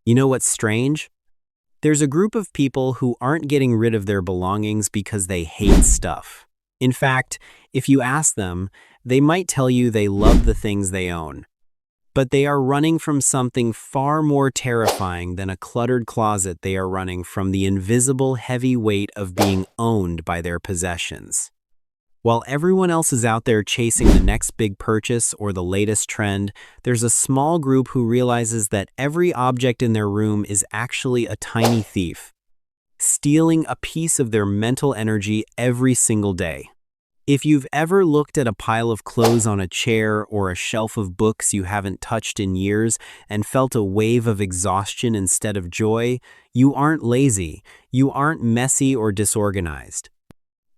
You know what's strange? There's a group of people who aren't getting rid of their belongings because they hate stuff. In fact, if you ask them, they might tell you they love the things they own. But they are running from something far more terrifying than a cluttered closet. They are running from the invisible heavy weight of being owned by their possessions. While everyone else is out there chasing the next big purchase or the latest trend, there's a small group who realizes that every object in their room is actually a tiny thief, stealing a piece of their mental energy every single day. If you've ever looked at a pile of clothes on a chair or a shelf of books you haven't touched in years and felt a wave of exhaustion instead of joy, you aren't lazy, you aren't messy or disorganized.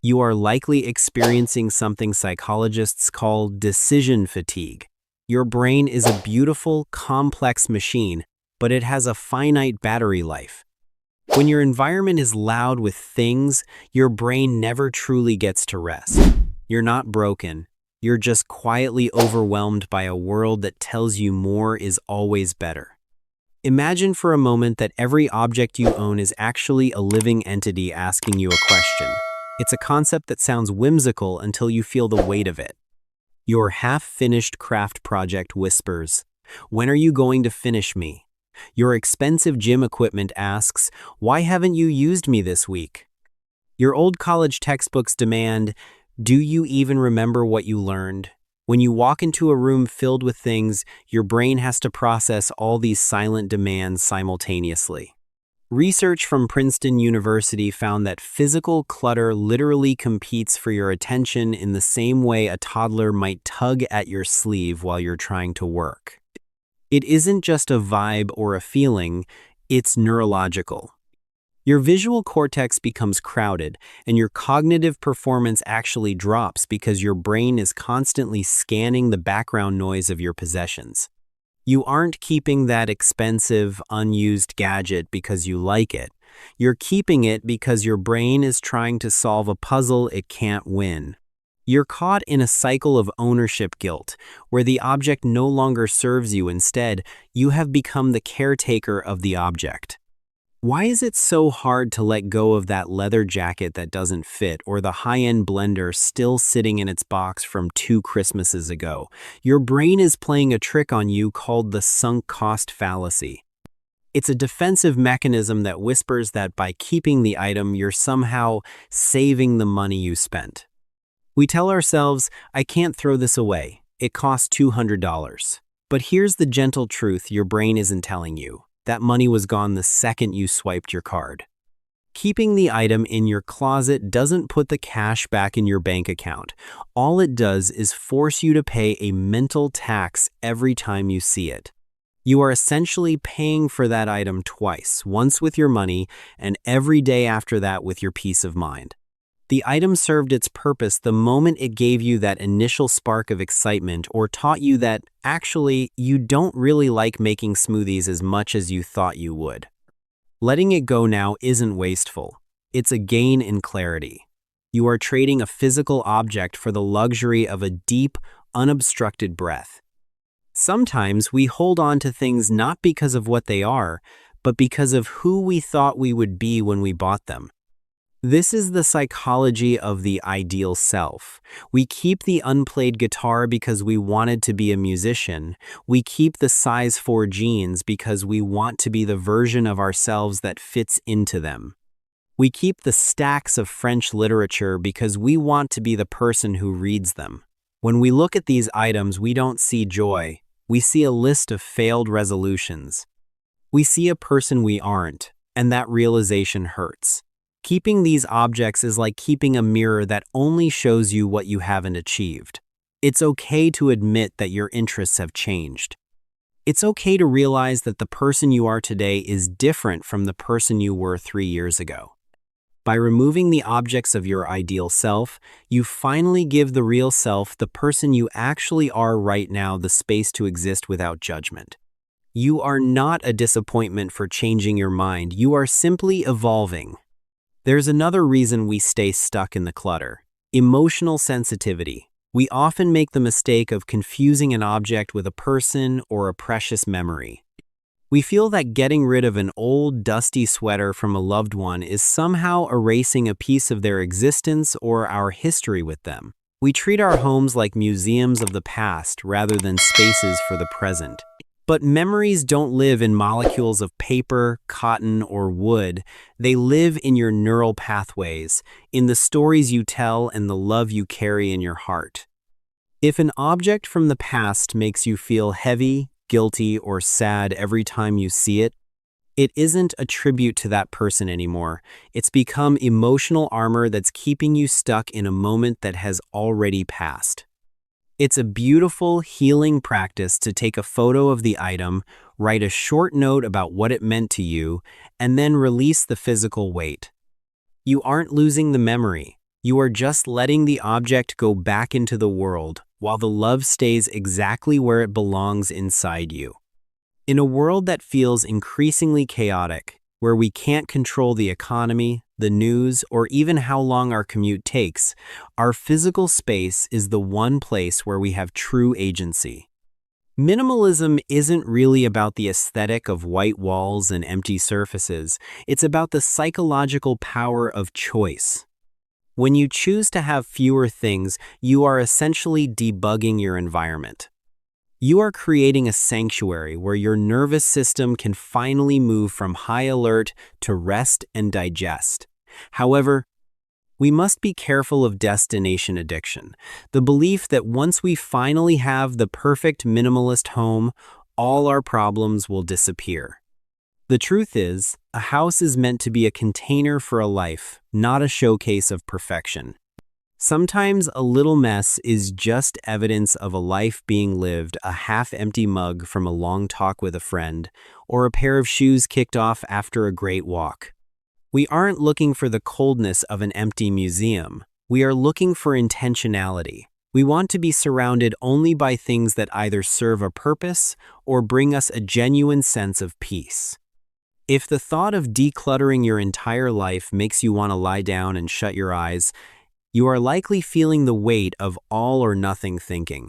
You are likely experiencing something psychologists call decision fatigue. Your brain is a beautiful, complex machine, but it has a finite battery life. When your environment is loud with things, your brain never truly gets to rest. You're not broken. You're just quietly overwhelmed by a world that tells you more is always better. Imagine for a moment that every object you own is actually a living entity asking you a question. It's a concept that sounds whimsical until you feel the weight of it. Your half-finished craft project whispers, "When are you going to finish me?" Your expensive gym equipment asks, "Why haven't you used me this week?" Your old college textbooks demand, "Do you even remember what you learned?" When you walk into a room filled with things, your brain has to process all these silent demands simultaneously. Research from Princeton University found that physical clutter literally competes for your attention in the same way a toddler might tug at your sleeve while you're trying to work. It isn't just a vibe or a feeling, it's neurological. Your visual cortex becomes crowded, and your cognitive performance actually drops because your brain is constantly scanning the background noise of your possessions. You aren't keeping that expensive, unused gadget because you like it. You're keeping it because your brain is trying to solve a puzzle it can't win. You're caught in a cycle of ownership guilt, where the object no longer serves you. Instead, you have become the caretaker of the object. Why is it so hard to let go of that leather jacket that doesn't fit or the high-end blender still sitting in its box from 2 Christmases ago? Your brain is playing a trick on you called the sunk cost fallacy. It's a defensive mechanism that whispers that by keeping the item, you're somehow saving the money you spent. We tell ourselves, "I can't throw this away. It cost $200. But here's the gentle truth your brain isn't telling you. That money was gone the second you swiped your card. Keeping the item in your closet doesn't put the cash back in your bank account. All it does is force you to pay a mental tax every time you see it. You are essentially paying for that item twice, once with your money and every day after that with your peace of mind. The item served its purpose the moment it gave you that initial spark of excitement or taught you that, actually, you don't really like making smoothies as much as you thought you would. Letting it go now isn't wasteful. It's a gain in clarity. You are trading a physical object for the luxury of a deep, unobstructed breath. Sometimes we hold on to things not because of what they are, but because of who we thought we would be when we bought them. This is the psychology of the ideal self. We keep the unplayed guitar because we wanted to be a musician. We keep the size 4 jeans because we want to be the version of ourselves that fits into them. We keep the stacks of French literature because we want to be the person who reads them. When we look at these items, we don't see joy. We see a list of failed resolutions. We see a person we aren't, and that realization hurts. Keeping these objects is like keeping a mirror that only shows you what you haven't achieved. It's okay to admit that your interests have changed. It's okay to realize that the person you are today is different from the person you were 3 years ago. By removing the objects of your ideal self, you finally give the real self, the person you actually are right now, the space to exist without judgment. You are not a disappointment for changing your mind. You are simply evolving. There's another reason we stay stuck in the clutter: emotional sensitivity. We often make the mistake of confusing an object with a person or a precious memory. We feel that getting rid of an old, dusty sweater from a loved one is somehow erasing a piece of their existence or our history with them. We treat our homes like museums of the past rather than spaces for the present. But memories don't live in molecules of paper, cotton, or wood. They live in your neural pathways, in the stories you tell and the love you carry in your heart. If an object from the past makes you feel heavy, guilty, or sad every time you see it, it isn't a tribute to that person anymore. It's become emotional armor that's keeping you stuck in a moment that has already passed. It's a beautiful, healing practice to take a photo of the item, write a short note about what it meant to you, and then release the physical weight. You aren't losing the memory. You are just letting the object go back into the world, while the love stays exactly where it belongs inside you. In a world that feels increasingly chaotic, where we can't control the economy, the news, or even how long our commute takes, our physical space is the one place where we have true agency. Minimalism isn't really about the aesthetic of white walls and empty surfaces. It's about the psychological power of choice. When you choose to have fewer things, you are essentially debugging your environment. You are creating a sanctuary where your nervous system can finally move from high alert to rest and digest. However, we must be careful of destination addiction, the belief that once we finally have the perfect minimalist home, all our problems will disappear. The truth is, a house is meant to be a container for a life, not a showcase of perfection. Sometimes a little mess is just evidence of a life being lived, a half-empty mug from a long talk with a friend, or a pair of shoes kicked off after a great walk. We aren't looking for the coldness of an empty museum. We are looking for intentionality. We want to be surrounded only by things that either serve a purpose or bring us a genuine sense of peace. If the thought of decluttering your entire life makes you want to lie down and shut your eyes, you are likely feeling the weight of all or nothing thinking.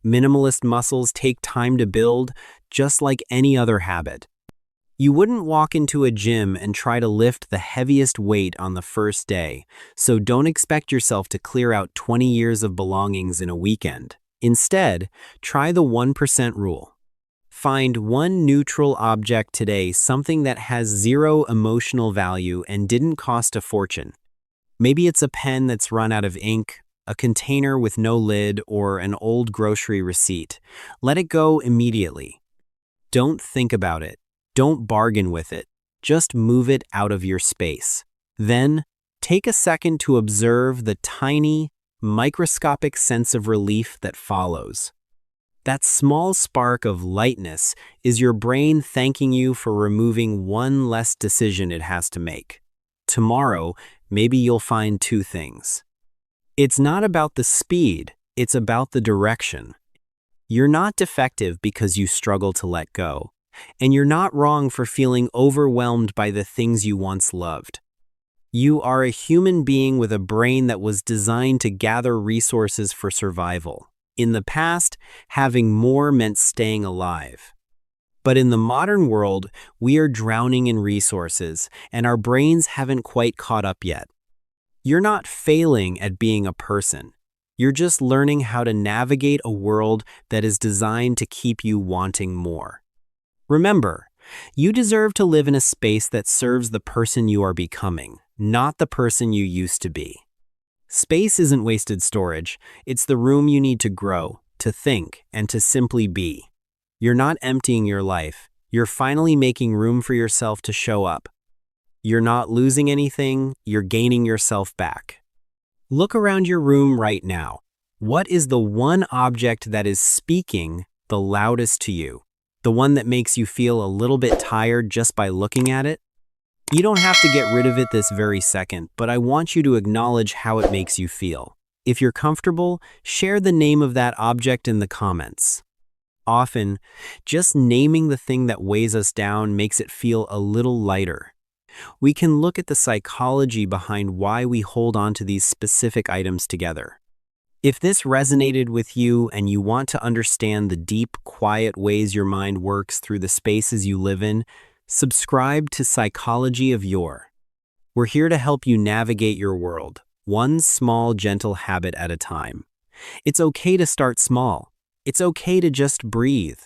Minimalist muscles take time to build, just like any other habit. You wouldn't walk into a gym and try to lift the heaviest weight on the first day, so don't expect yourself to clear out 20 years of belongings in a weekend. Instead, try the 1% rule. Find one neutral object today, something that has zero emotional value and didn't cost a fortune. Maybe it's a pen that's run out of ink, a container with no lid, or an old grocery receipt. Let it go immediately. Don't think about it. Don't bargain with it. Just move it out of your space. Then, take a second to observe the tiny, microscopic sense of relief that follows. That small spark of lightness is your brain thanking you for removing one less decision it has to make. Tomorrow, maybe you'll find two things. It's not about the speed, it's about the direction. You're not defective because you struggle to let go, and you're not wrong for feeling overwhelmed by the things you once loved. You are a human being with a brain that was designed to gather resources for survival. In the past, having more meant staying alive. But in the modern world, we are drowning in resources, and our brains haven't quite caught up yet. You're not failing at being a person. You're just learning how to navigate a world that is designed to keep you wanting more. Remember, you deserve to live in a space that serves the person you are becoming, not the person you used to be. Space isn't wasted storage. It's the room you need to grow, to think, and to simply be. You're not emptying your life. You're finally making room for yourself to show up. You're not losing anything. You're gaining yourself back. Look around your room right now. What is the one object that is speaking the loudest to you? The one that makes you feel a little bit tired just by looking at it? You don't have to get rid of it this very second, but I want you to acknowledge how it makes you feel. If you're comfortable, share the name of that object in the comments. Often, just naming the thing that weighs us down makes it feel a little lighter. We can look at the psychology behind why we hold on to these specific items together. If this resonated with you and you want to understand the deep, quiet ways your mind works through the spaces you live in, subscribe to Psychology of Your. We're here to help you navigate your world, one small, gentle habit at a time. It's okay to start small. It's okay to just breathe.